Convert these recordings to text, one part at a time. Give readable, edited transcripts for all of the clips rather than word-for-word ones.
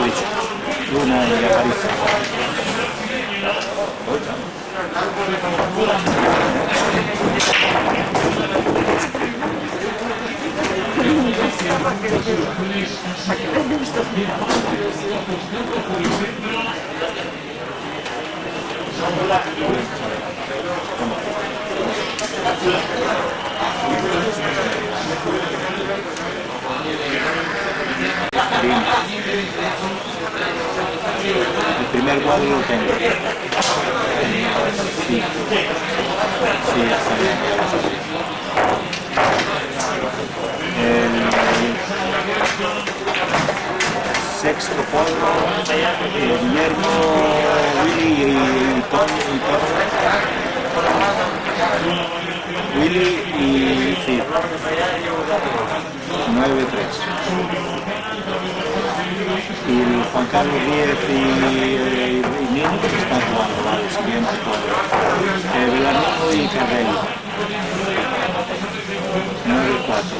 dicho. Luna y Aparicio. El primer cuadro lo tengo. Sí, está bien. El sexto cuadro, Guillermo, Willy y Tony. Willy y sí, 9-3. Y el Juan Carlos Díez y Nino que están jugando, vale, siguiente cuadro. Blanco y Carrelli, 9-4.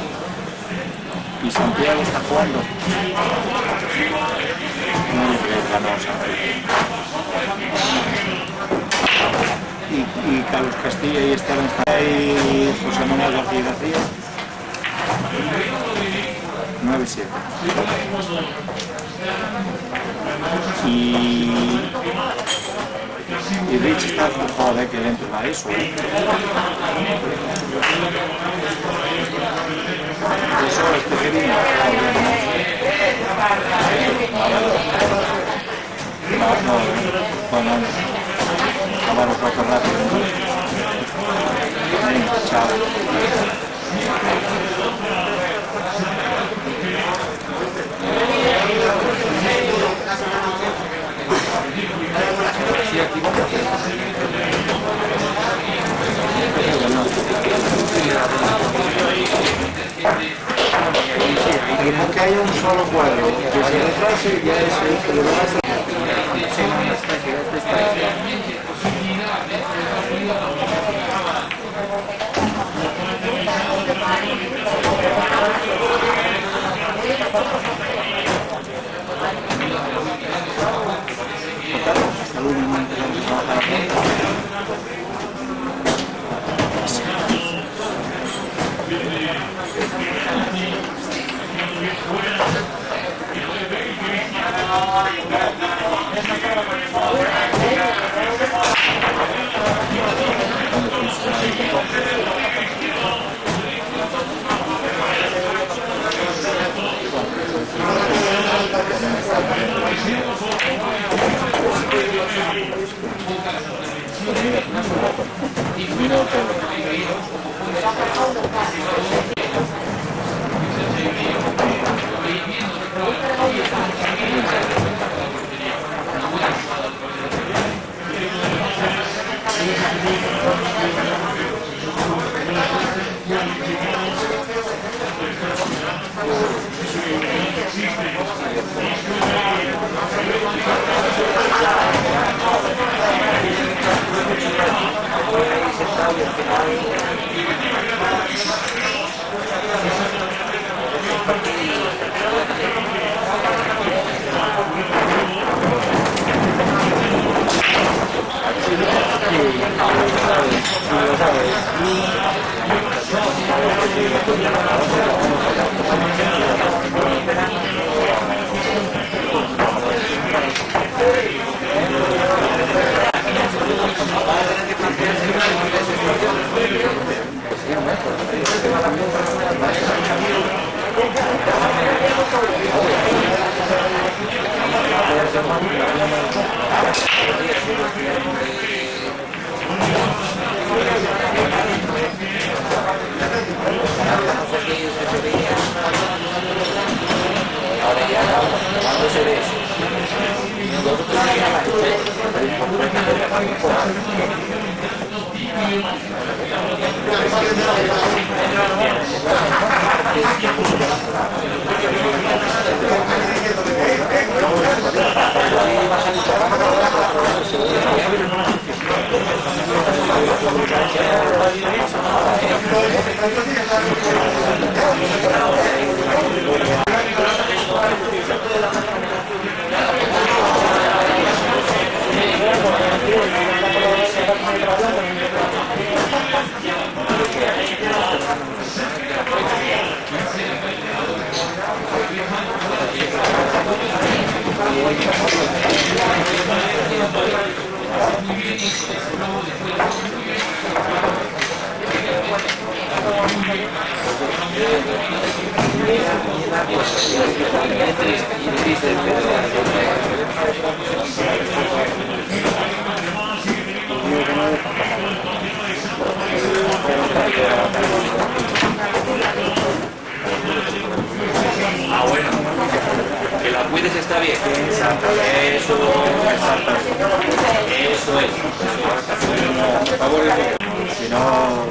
Y Santiago está jugando. 9-3 ganó Santiago. Y Carlos Castilla y Esteban y José Manuel García, 9-7. Y Rich está joder que dentro de eso. Eso es que vino. No, ahora lo puedo rápido. Venga, chao. Sí, aquí y que haya un solo cuadro que se retrase ya es el que lo hace. Ah, bueno. Que la cuides está bien. Eso. Eso es. Por favor, Si no...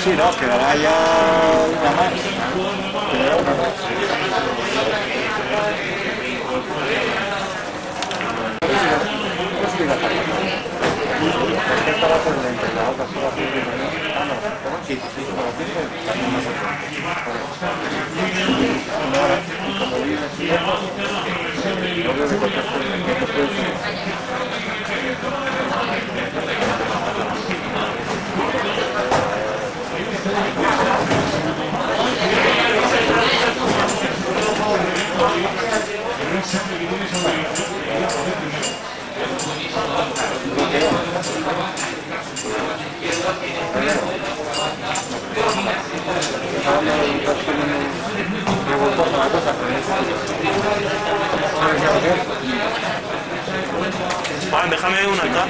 Sí, no, quedará ya una más. Quedará una más. Juan, déjame una acá.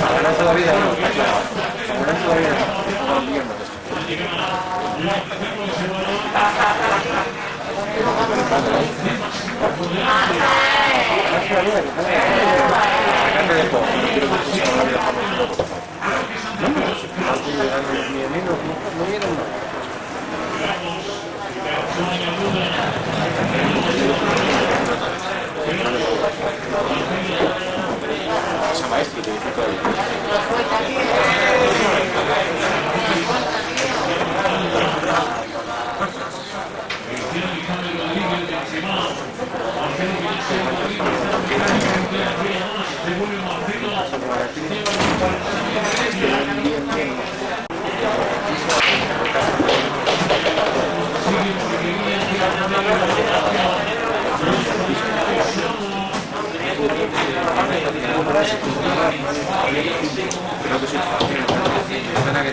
Ahora todavía no, está claro. Ahora todavía no. invierno de esto. Depende de todo. No quiero que se haga de forma. Mis amigos no vienen más. Esa maestra que dice todo. Creo que sí. Pena que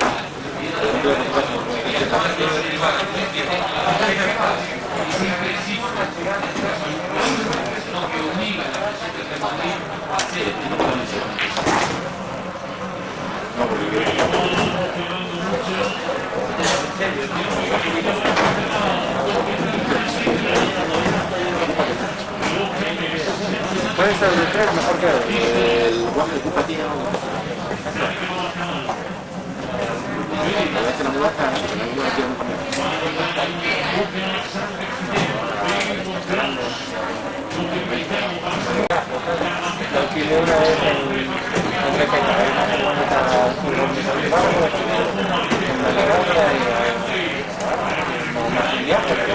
puede ser de 3 mejor que el guaje que tiene. La vez que no me gusta, no sé, pero no quiero comer. Lo alquilé una vez en Requena, una bonita en la Laguna y no más viaje, pero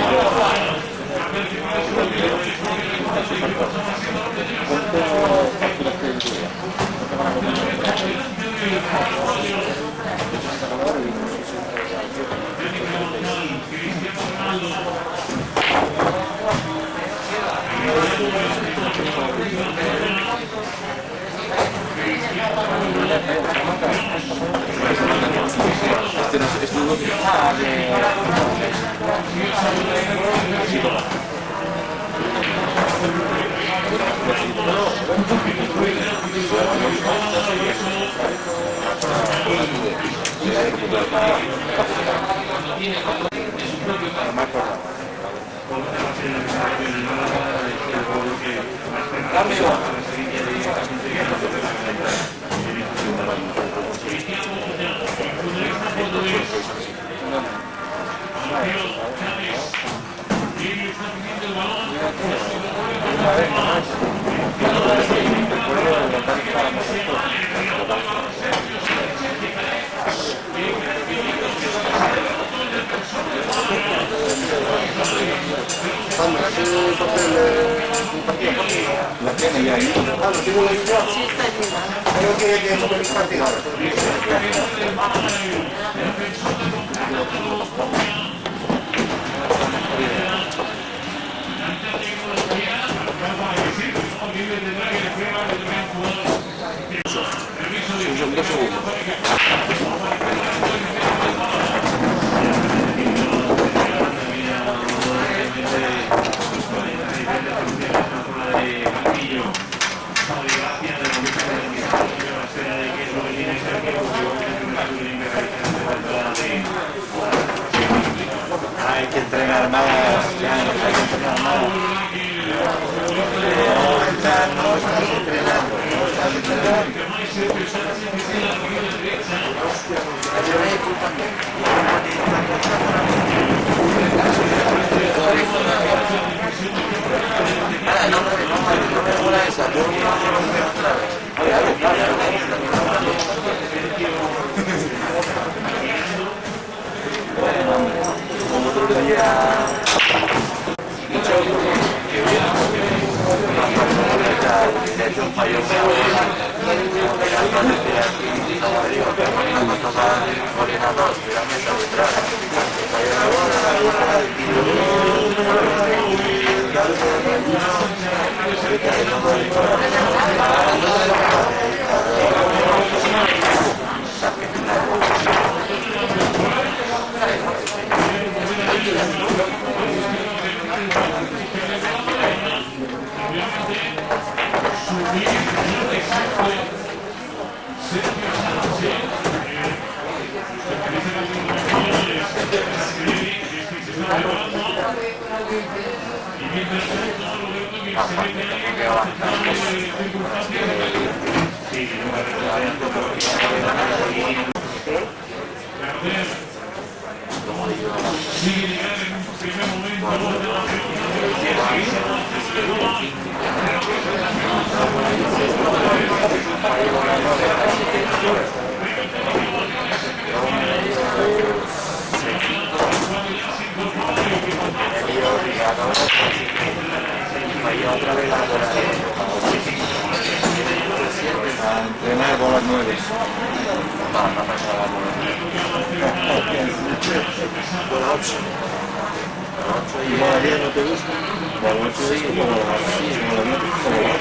está súper todo. ¿Cuánto facturas que el día? No te van a comer. Este no es tu de... La tiene ya ahí. Ah, lo tengo ahí. Sí, está ahí. Creo que es un partido. Hay que entrenar más, ya no hay que entrenar más. Estamos entrenando, Sergio Sánchez, aparte tengo que avanzar otra vez la A entrenar por las 9. para pasar a por 8. ¿Y por las 10 no te gusta? Por las 8 es como las 6, como las 9, como las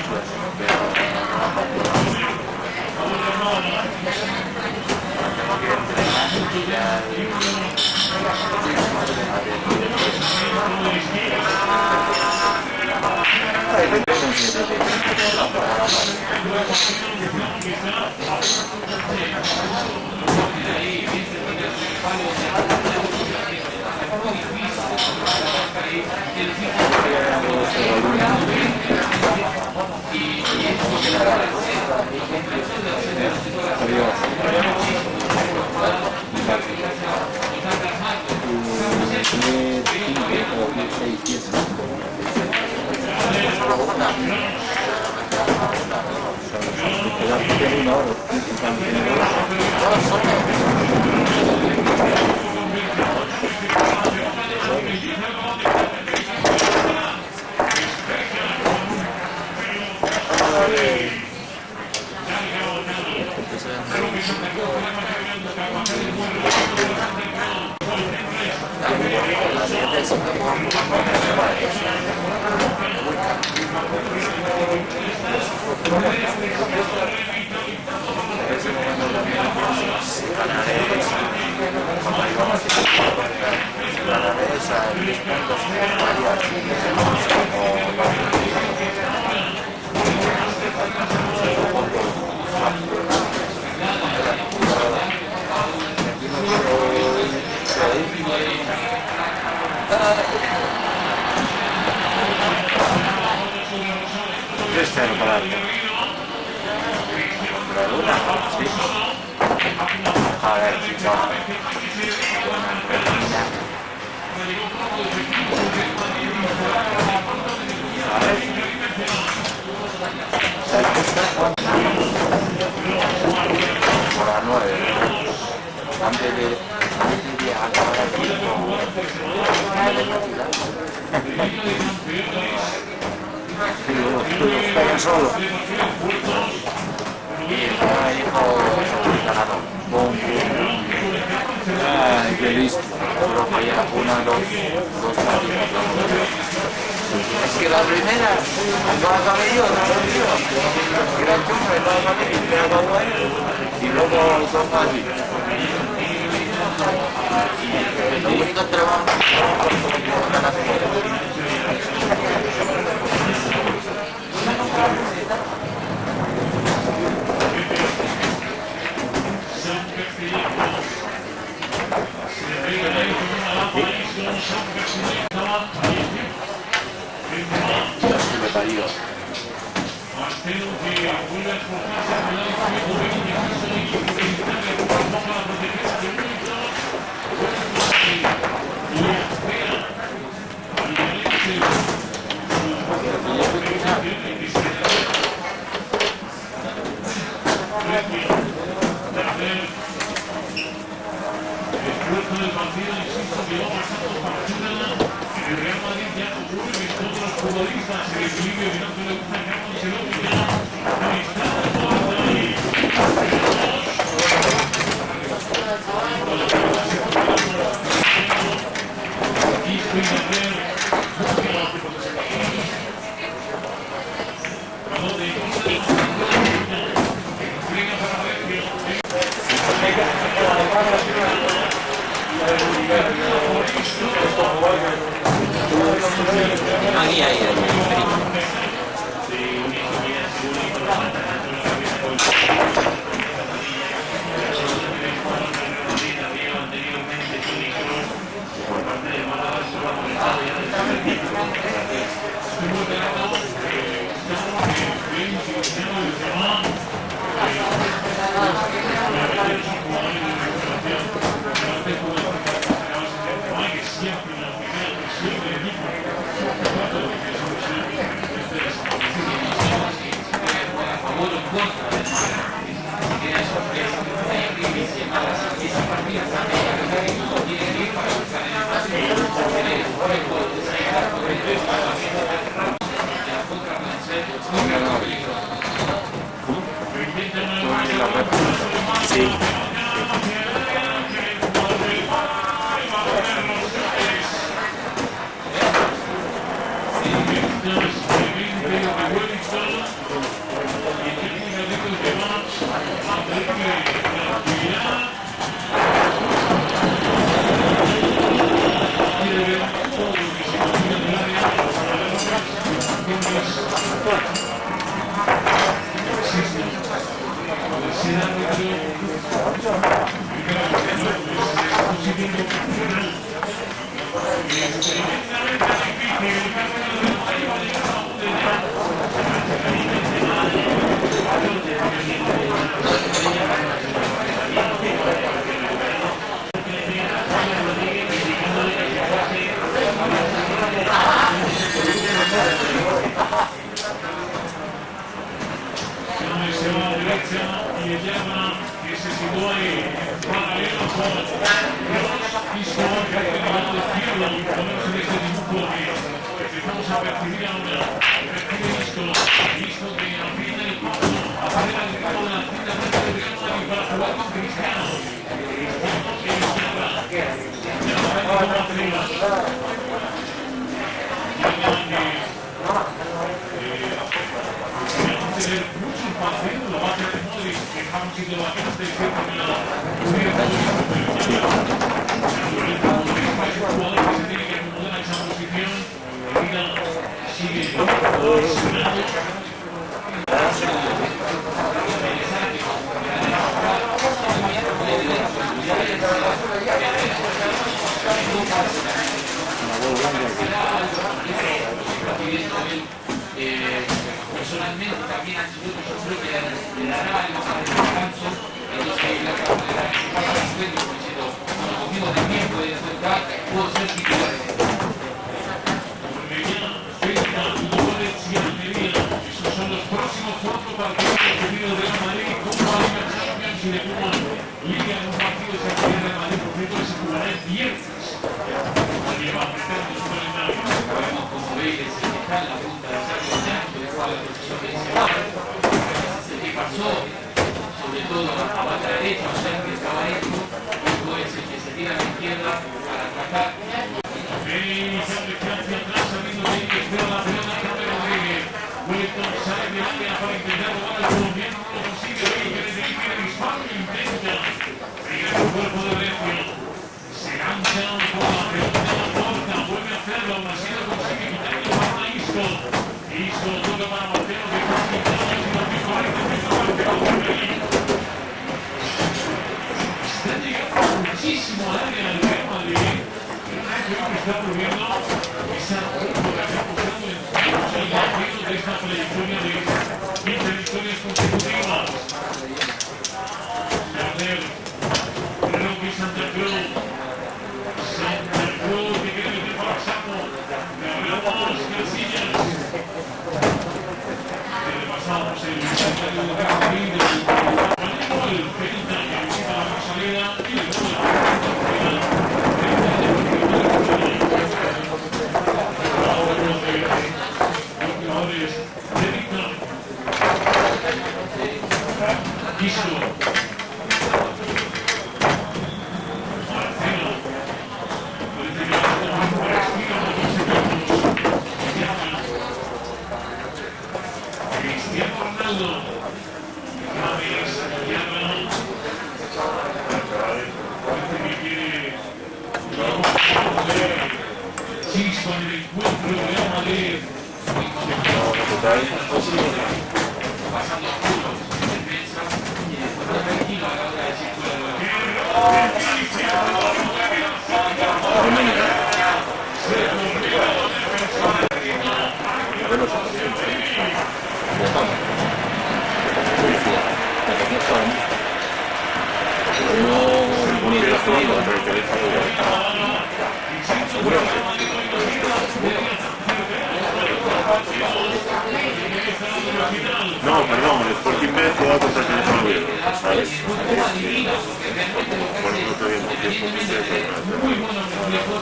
3-0 para el a ver, chicos. Por las 9. Antes de acabar aquí, solo. y me dijo ganador. Ay, qué listo. Creo que ya dos partidos. Es que la primera no acabé yo, era el primero, no acabé, me acabó él, y luego dos partidos. Lo único trabajo me parió. Ahí. Personalmente también Ancelotti yo creo que le dará algo para el descanso, entonces la cámara diciendo, bueno, conmigo también puede aceptar, puedo ser titular. Esos son los próximos 4 partidos definidos de Real Madrid con Liga Champions y de Copa Liga en un partido de Real Madrid, por cierto, se jugará el viernes. Sabemos como Vélez está en la punta de la ¿qué pasó? Sobre todo a la derecha, o sea que estaba hecho, luego es el que se tira a la izquierda para atacar. Wilton sale de área para intentar robar al colombiano, no lo consigue, Vélez disparo e intenta pegar el cuerpo de Recio. Se lanza por la pelota, corta, vuelve a hacerlo, aún así no consigue quitarle para Isco. Isco toca para Marcelo, que está quitado y lo que correcto, está llegando muchísimo al área del Real Madrid, pero creo que está ocurriendo esa rumbo que está posando en el partido de esta trayectoria de 15 victorias consecutivas. Perder, creo que Santa Cruz que quiere meter para el saco, Ramos, Casillas. Repasamos el calendario de Real Madrid, el Celta que visita la Rosaleda y el gol No, perdón, el Sporting B jugaba contra el Tenerife, ¿sabes? Por eso te digo que Sporting B muy buenos reflejos,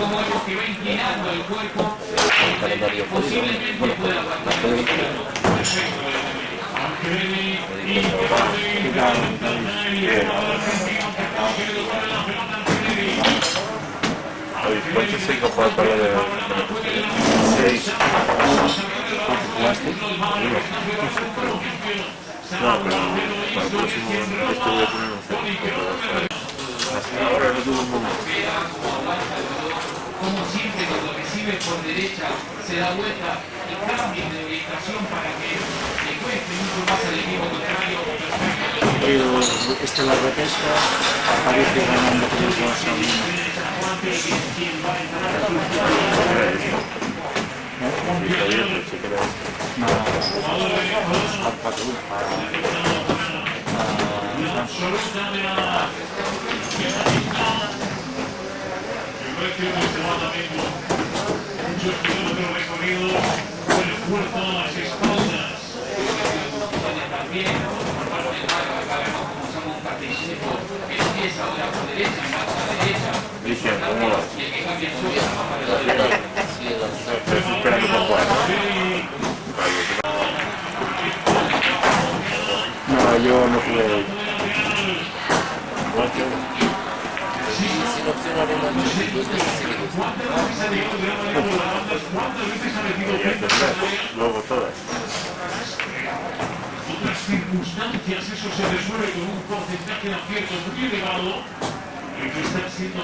como vemos que va inclinando el cuerpo, posiblemente pueda aguantar el titular. Poncho 5 juega para de 6. ¿Jugaste? No, pero para el próximo esto voy a poner un 0. Hasta ahora no tuvo un momento. Como siempre cuando recibe por derecha se da vuelta y cambia de orientación para que le cueste mucho más al equipo contrario. partido, este la repesca, aparece ganando 3-2 Muchos kilómetros recorridos con el esfuerzo a las espaldas. También por parte de Málaga, como somos un participo, empieza ahora por derecha, marcha a derecha. Cristian, ¿cómo vas? Y el que cambia el suyo, para la derecha. Estoy esperando por jugar. No, yo no jugué hoy. Sin opción a revancha, 2 veces seguidos. Luego todas. Otras circunstancias, eso se resuelve con un porcentaje de acierto muy elevado, y que están siendo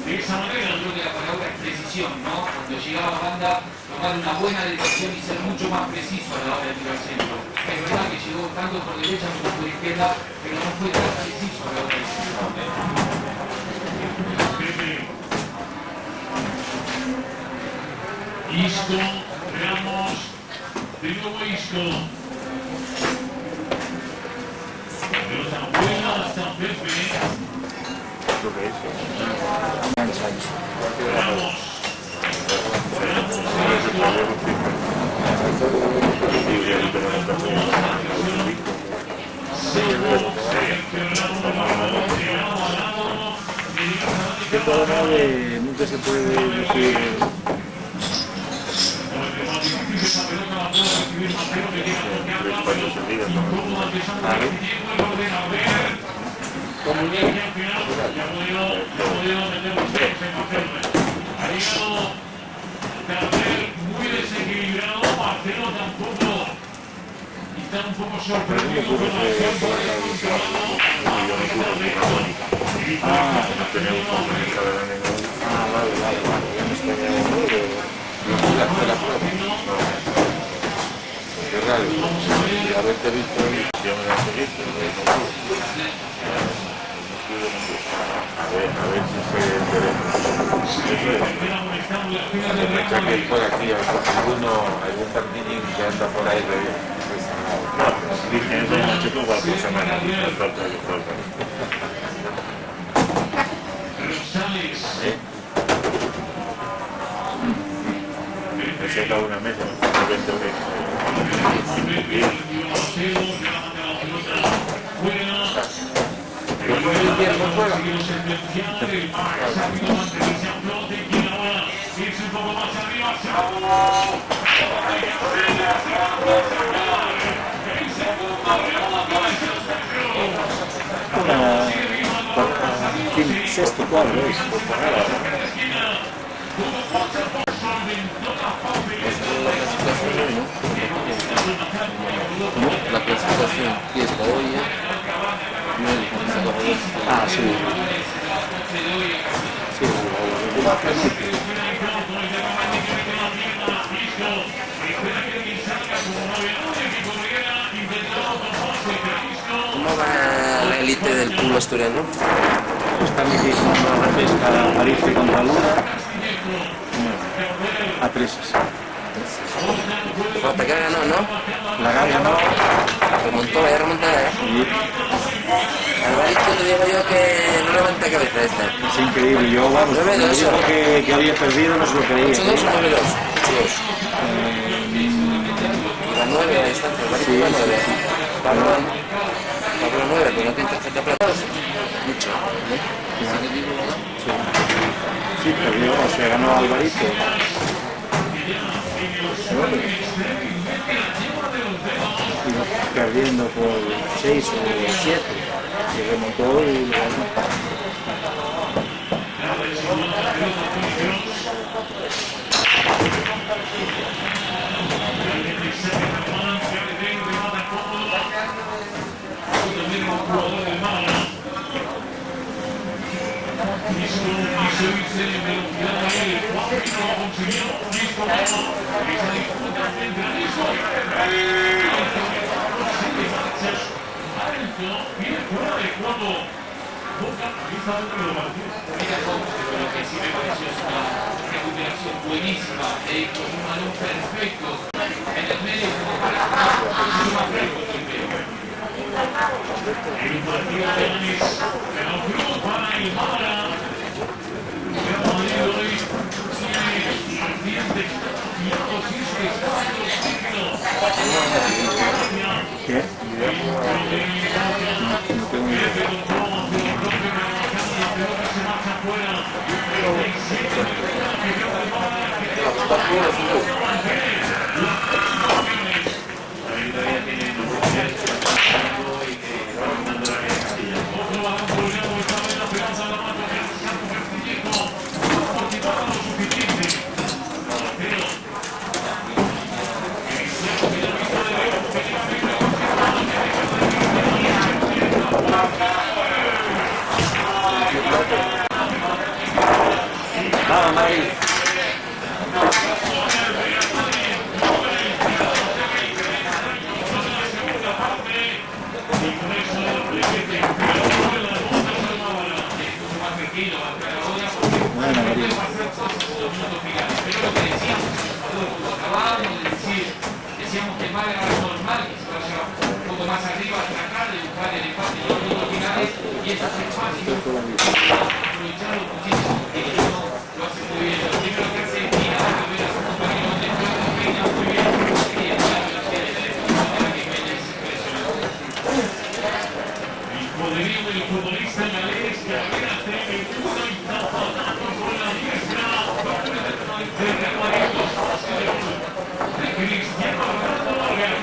de esa manera. Yo creo que la palabra es precisión, ¿no? Cuando llegaba a banda, tomar una buena decisión y ser mucho más preciso a la hora de tirar centro. Es verdad que llegó tanto por derecha como por izquierda, pero no fue tan preciso a la hora de tirar. Isco, veamos, de nuevo Isco. Pelota buena hasta Pepe. Lo que es. Veamos. De todo modo, nunca se puede decir. Esa pelota la puede recibir Mateo, que llega a tocarla. Incómoda empezando el tiempo, el orden a ver. Y al final ya ha podido meter los dedos en Mateo. Ha llegado Gabriel muy desequilibrado. Marcelo tampoco. Está un poco sorprendido con la acción por el controlado. Vale. Ya me extrañaba. Qué raro. Y haberte visto ahí. Yo me la seguí, pero a ver si se enteré. Aprovecha que por aquí algún partidín que anda por ahí de Dije, eso es mucho por semana. Me saca una mesa, me 20 euros. Sexto cuadro es. La clasificación fiesta hoy, Ah, sí. ¿Cómo va la élite del fútbol asturiano? Está mismando la pesca París contra Luna. A 3. Hasta que ganó, ¿no? La gana, ¿no? Remontó, vaya remontada, ¿eh? Y Alvarito te digo yo que no levanta cabeza esta. es increíble. Yo, vamos, cuando me dijo que había perdido, no se lo creía. 8-2 o 9-2. 8-2. Y la 9 a distancia, Alvarito la 9. Pablo 9, pero no tiene tarjeta plata. Mucho. Sí, perdió, o sea, ganó Alvarito. Y perdiendo por 6 o 7. Y remontó y lo ganó. esto, viene fuera de juego. Boca, ahí está dentro de los partidos. Mira cómo, lo que sí me pareció es una recuperación buenísima, con un balón perfecto. En el medio, como para mucho más fresco el medio. El partido de Anis, de los grupos para el Mara. Real Madrid hoy tiene ardientes minutos y es que está en los ciclos. ¿Qué? Vamos, Madrid. Bueno, María. Decíamos que el Málaga era normal, que se vaya un poco más arriba a tratar de buscar el empate en los minutos finales y esos espacios aprovecharlo muchísimo, que no lo hace muy bien. Lo primero que hace es mirar que ve a su compañero donde juega, peina muy bien y el Málaga lo tiene de manera que peina es impresionante. El poderío del futbolista galés que apenas tiene uno y taponazo por la diestra. De Real Madrid, de Cristiano Ronaldo, reacciones y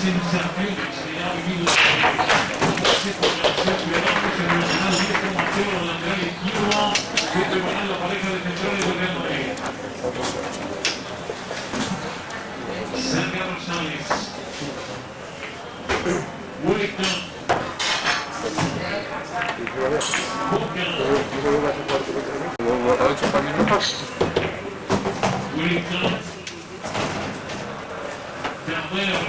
sensaciones que ha vivido lateral izquierdo, que preparan la pareja de centrales del Real Madrid. Sergio Rosales, Wellington, Wellington, Campbell.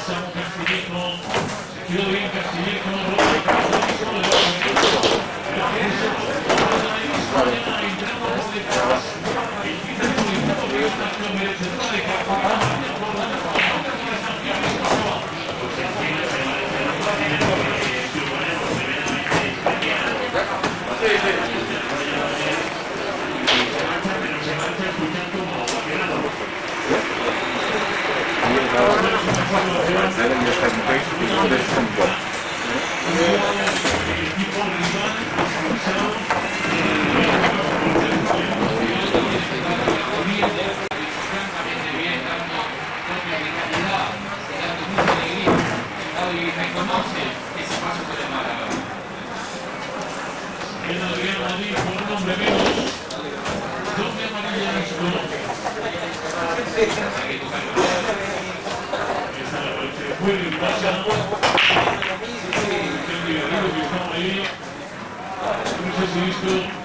Samu Castillejo, se quedó bien Castillejo,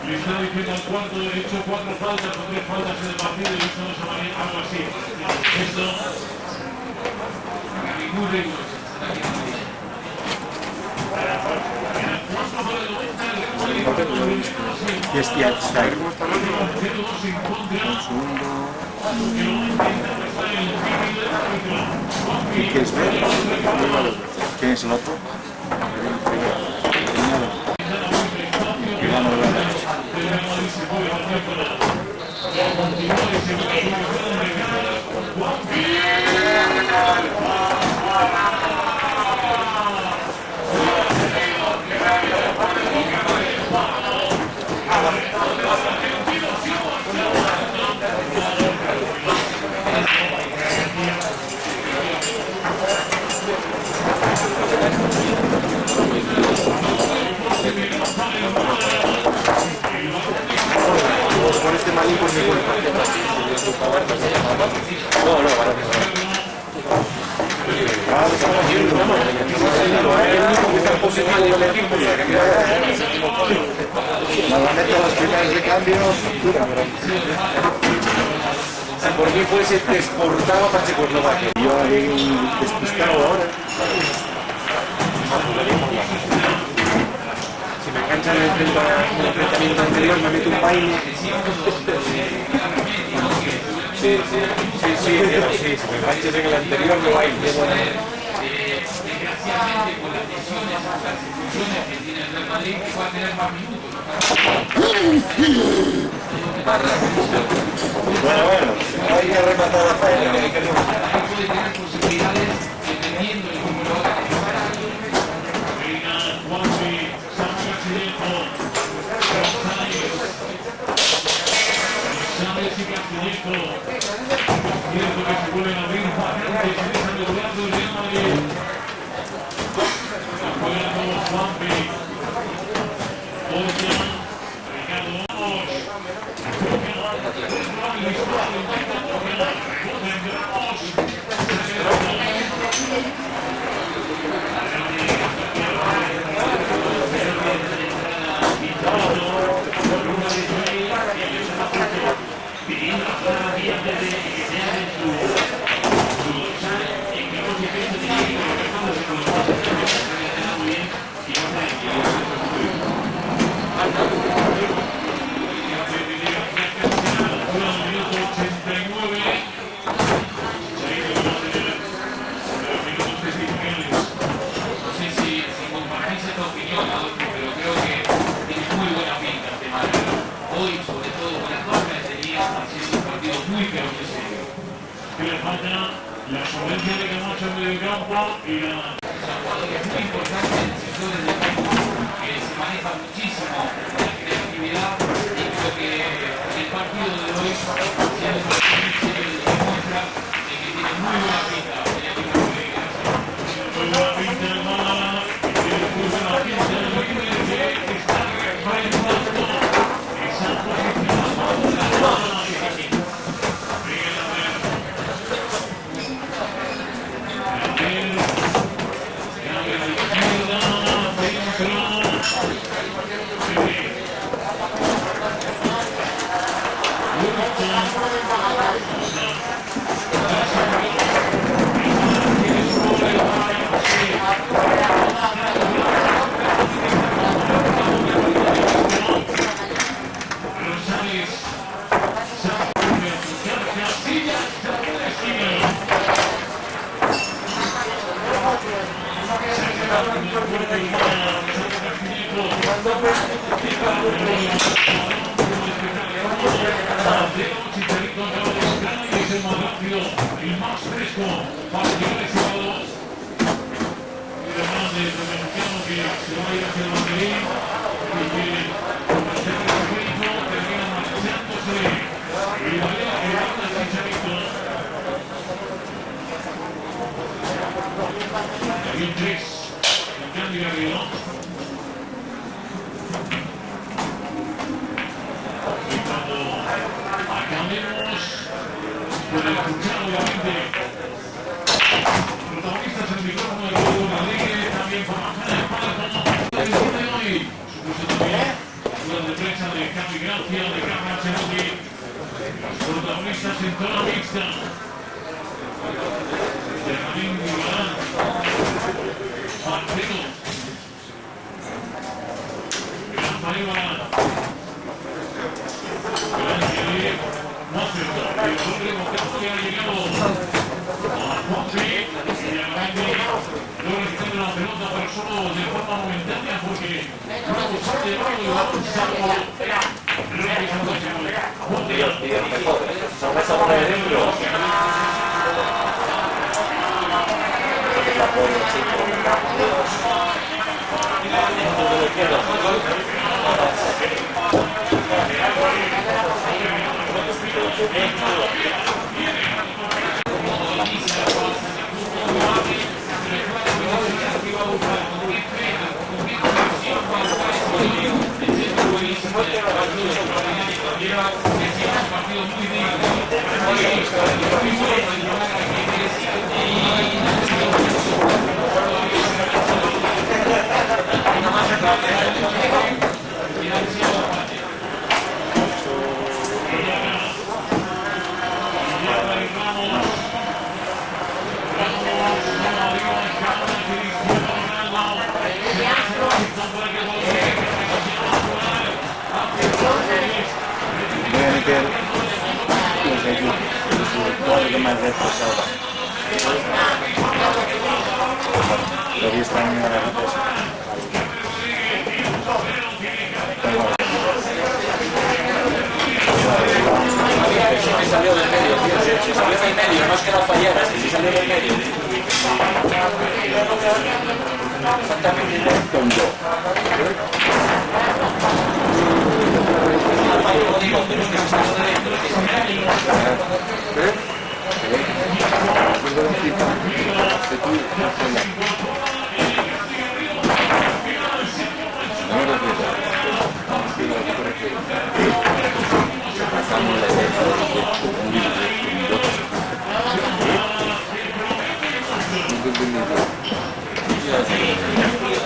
le está diciendo al cuarto, he hecho 4 faltas o 3 faltas en el partido y esto no se va a ir, algo así. Esto muy riguroso. Y es ya está ahí. Un segundo. ¿Y quieres ver? ¿Quién es el otro? Normalmente los primeros de cambio duran, Si por mí fuese, te exportaba para Checoslovaquia. yo ahí despistado ahora. Si me enganchan en el enfrentamiento anterior, me meto un baile. Sí, si me enganches en el anterior, me bailo. Desgraciadamente, con las lesiones, las expulsiones que tiene el Real Madrid, va a tener más minutos. Bueno, hay que rematar la faena. Ahí puede tener posibilidades dependiendo del número de Venga, Juanpi, Sánchez Castillejo, Chávez y Castillejo. Cierto que se vuelven a abrir variantes en esa regular del Real Madrid. Juega con Juanpi, Borja, Ricardo Ramos, la solvencia de Camacho en medio campo y la... es muy importante en sectores del campo que se maneja muchísimo la creatividad y creo que el partido de hoy se demuestra de que tiene muy buena pinta el equipo de Muy buena pinta el Málaga y tiene muy buena pinta el equipo que está reemplazando esa posición. El más fresco para llegar ese balón. Y además de Dominicano que se va a ir hacia el banderín y que con el centro de Chicharito termina marchándose y Valera que gana Chicharito. Había un 3 en cambio de arriba. Y cuando acabemos por escuchar obviamente protagonistas en el micrófono del Grupo Rodríguez, también por Manzana Espada, como el de hoy, supuesto también las de prensa de Capi Gracia, de Carlos Ancelotti, los protagonistas en toda mixta, de Ramín Guimarán, Marcelo, Gran Pareja, Gran Querer, Máximo, el último que ha llegado a Juanpi y a Grande, luego quitando la pelota, pero solo de forma momentánea, porque una bolsa de balón y va a pasar por realizando ese gol. partido muy digno. más retrasada. Todavía está en la retrasada. Se salió del medio, tío. Se salió del medio, no es que no fallara, es que se salió del medio. Exactamente igual. Lo digo, pero es que se salió de dentro.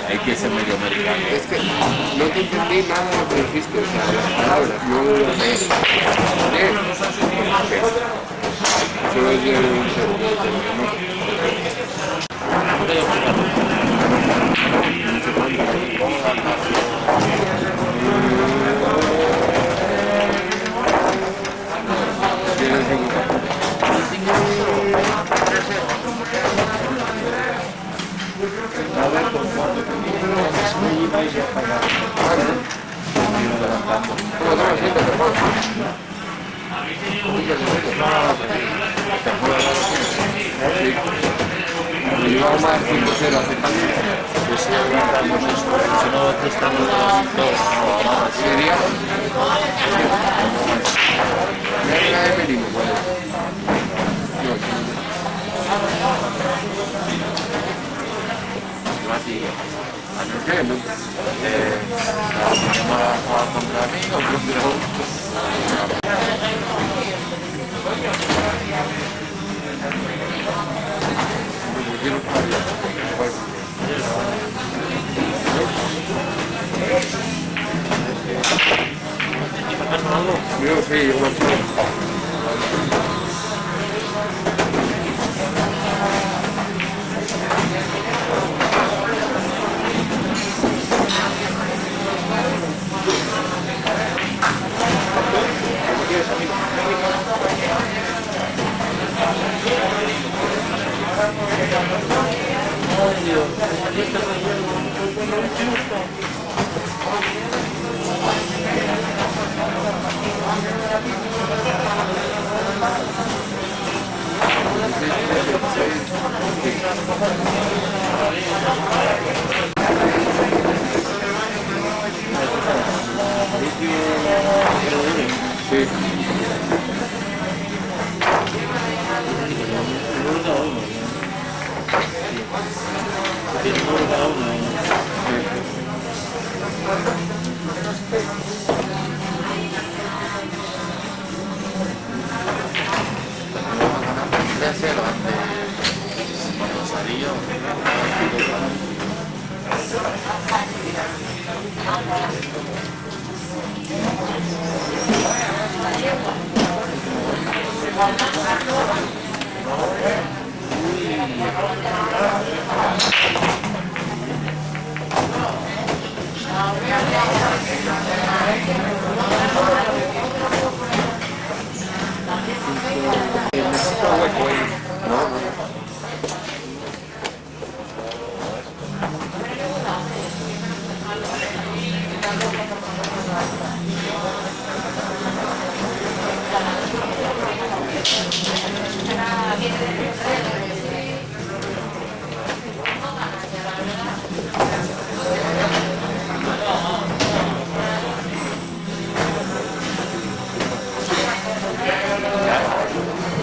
Hay que ser medio americano. Es que no te entendí nada de lo que dijiste, o sea, las palabras, no las sé. Solo es A ver, por favor, y vais a pagar. Llevamos más 5-0 hace tanto. Pues si aguantamos esto, si no, aquí estamos dos. ¿Sería? Mira de mínimo, ¿cuál es? ¿Qué? ¿No? Contra mí o contra Yo sí, yo me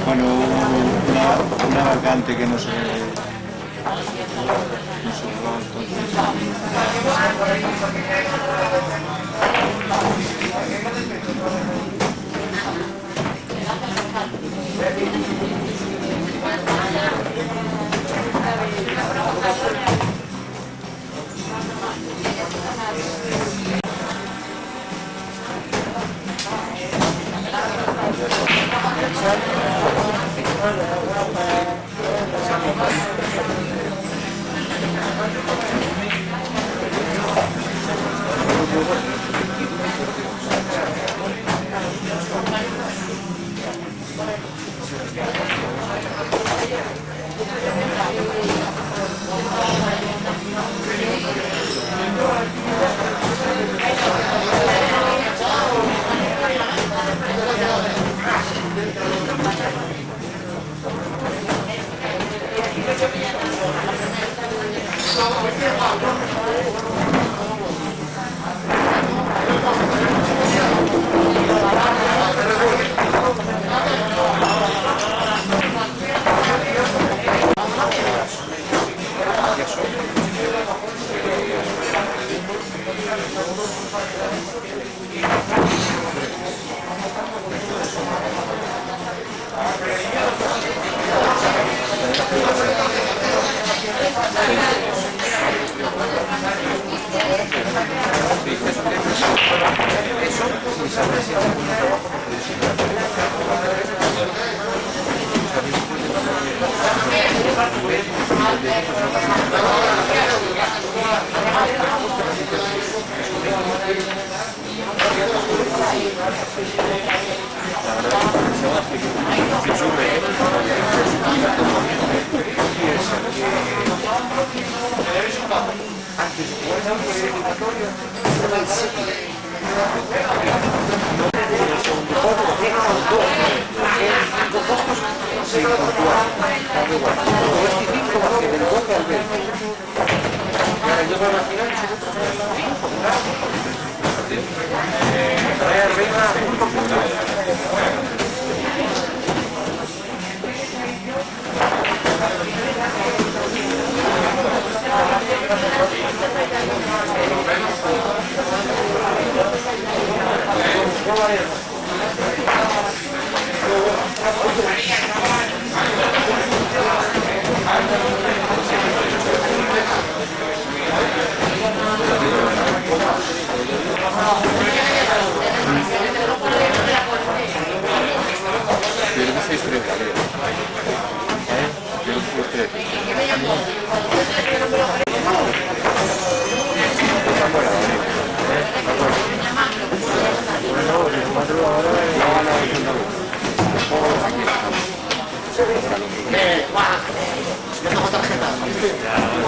Bueno, una vacante que no se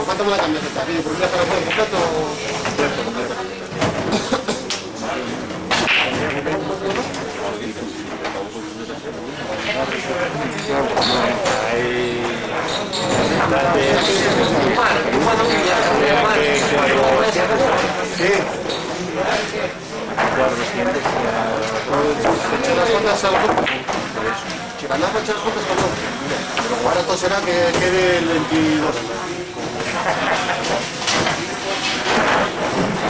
¿Cuánto me la cambias esta? ¿Por un día para el completo van a echar juntas con dos. Pero ahora todo será que quede el 22.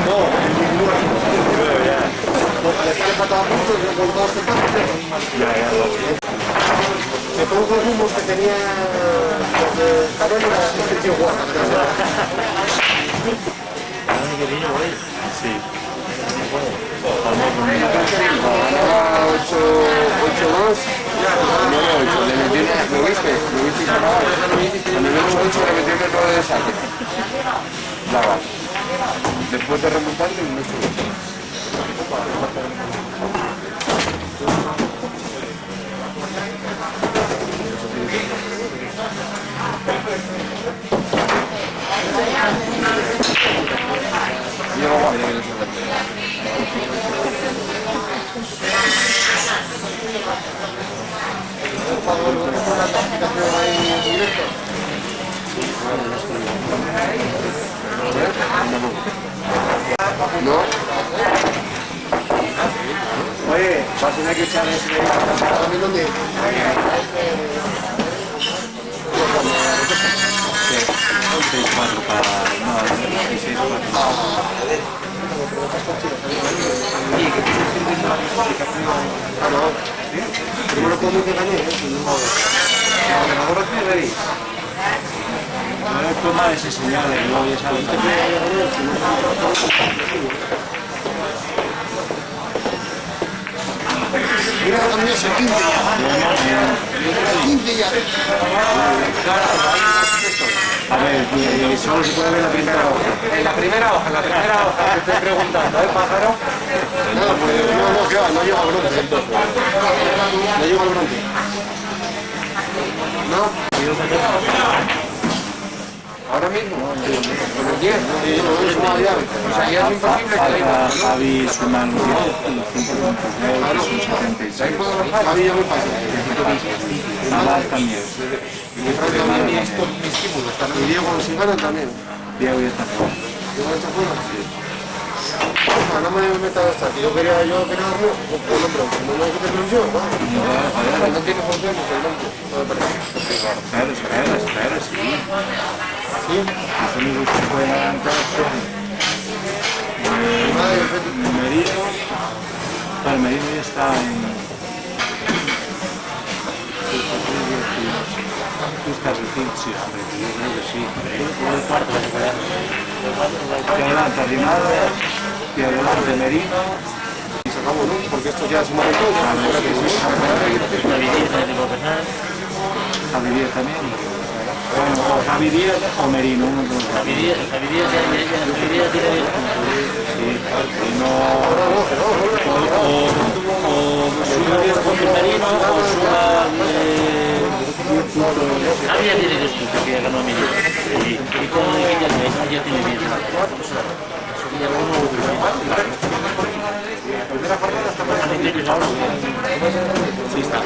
No, el 19. Porque le faltaba justo con todos estos pasos. Se produjo los humos que tenía los de Carol y la asistencia guarda. Sí. 8-2. No, 8. Le metí una. ¿Lo viste? Cuando vimos 8 le metí una todo de saque. Nada. Después de remontar le un 8. No. Oye, vas a tener que echar ese también donde. Primero como que gané, No toma ese señal, luego ya sabes. mira que también es el 15 ya. El 15 ya. A ver, solo se puede ver la primera hoja. En la primera hoja que estoy preguntando, ¿eh, pájaro? Nada, pues no queda, no llego al bronce. No llego al bronce. No. Ahora mismo. Con el 10. O sea, ya es imposible que haya. Javi suma los 10, son 76. Javi ya muy fácil. Nadal también. Y Diego si ganan también. Diego ya está fuera. Diego está fuera. No me he metido hasta que yo quería darlo, pues no, pero como no hay que tenerlo yo, no tiene función el nombre, no me parece. Espera, sí. Sí, eso me gusta que pueden adelantarse. Merino, el Merino ya está en... Tú estás diciendo, sí, hombre, yo creo que sí. El cuarto que se puede hacer. Que adelante Arrimadas, que adelante Merino. Y sacamos luz, porque esto ya es un momento, ahora que sí, Javi Díaz también. Bueno, o Javi Díaz o Merino, uno de los dos. Javi Díaz tiene 10 puntos. Sí, y no... O suba 10 puntos Merino, o suba 10 puntos... Javi ya tiene 10 puntos, que ya ganó a Miguel. Y con el ya tiene 10. Sí, está.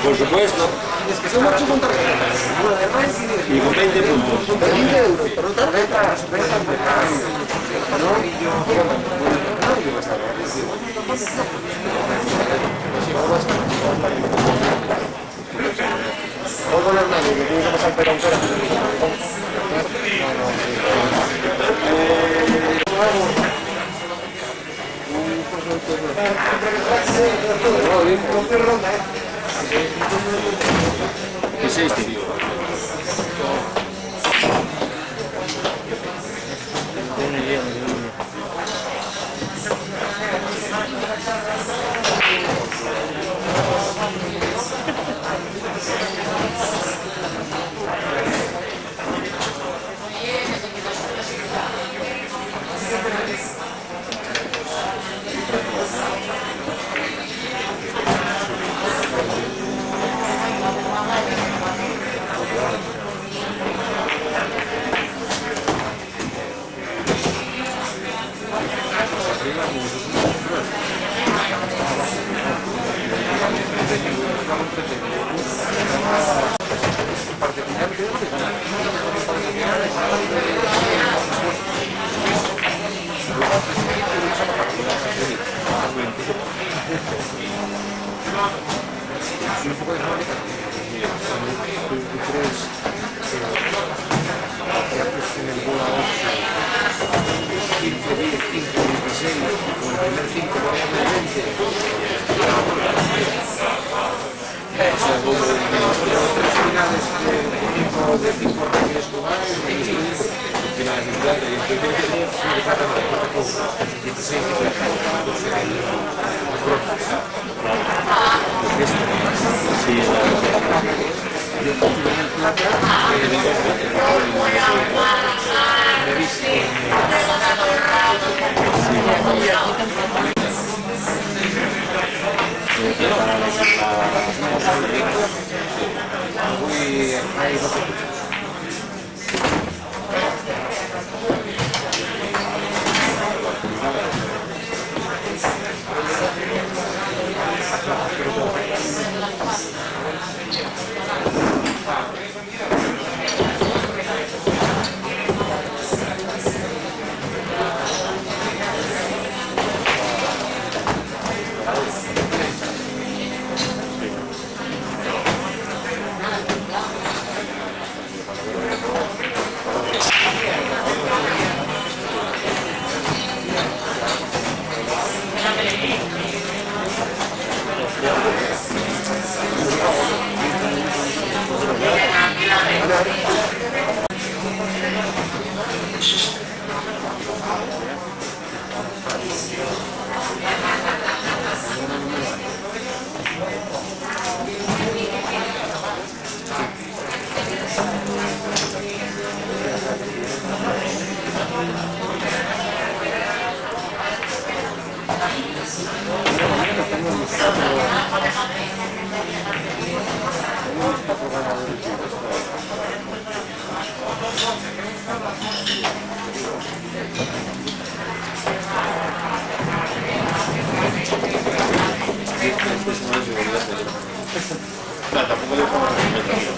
Por supuesto. Y con 20 puntos. 20 euros, pero tarjeta. No con Hernández, que tiene que pasar Perón fuera. ¿Qué es este? Claro, tampoco le pongo el medio.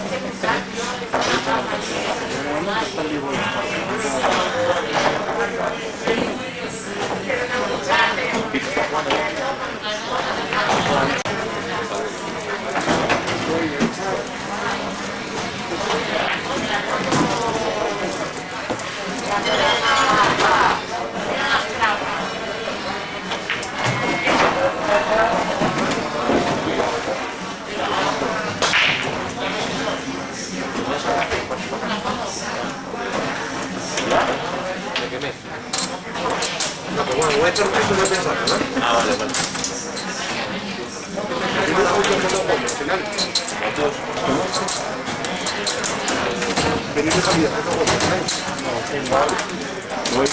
No, pero bueno, voy a echar un piso de pensar, ¿no? Ah, vale, vale. Yo me la voy a hacer al final. Venid de Javier, ¿no? Voy.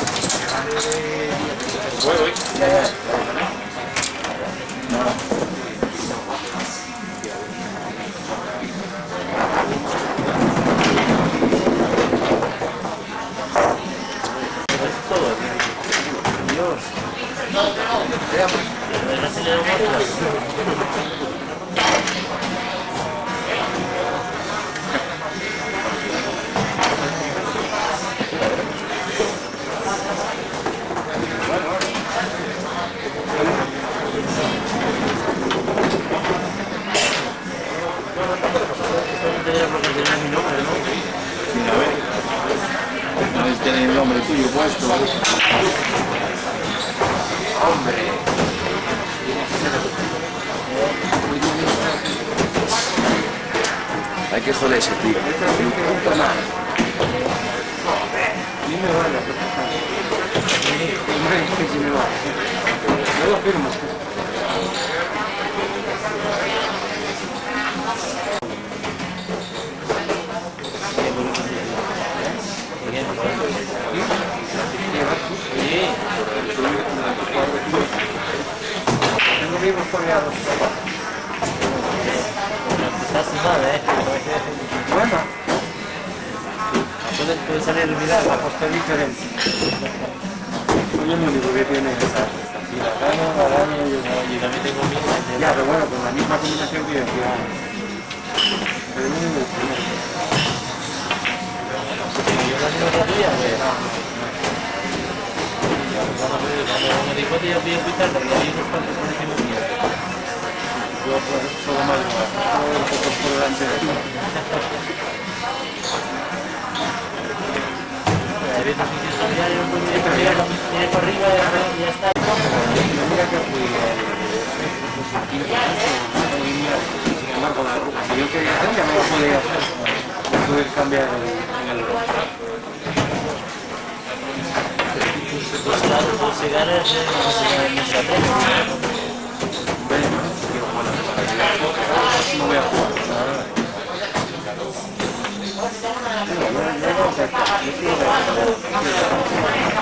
Mira, a ver. No es tener el nombre tuyo puesto. Hombre. Hay que joderse, tío. Puta madre. Dime, vale. Hombre, que si me va. No lo firmo. Tengo amigos coreanos. Estás mal, Bueno, puede salir mirar. la costa es diferente. Yo no digo que tiene esa. Y la araña, yo también tengo miedo. Ya, pero bueno, con la misma combinación que yo. Pero no me gusta. Yo la misma que tuya, cuando me dijo que yo fui a hospital, porque había unos cuantos que decimos miedo. Yo solo madrugar, todo un poco por delante de ti. A veces si quieres cambiar, yo puedo ir por arriba y ya está. Mira que fui el quinto y sin embargo la ruta que yo quería hacer ya no la podía hacer. No pude cambiar en el rojo. Pues claro, pues si ganas, no se aprende. No voy a jugar. No,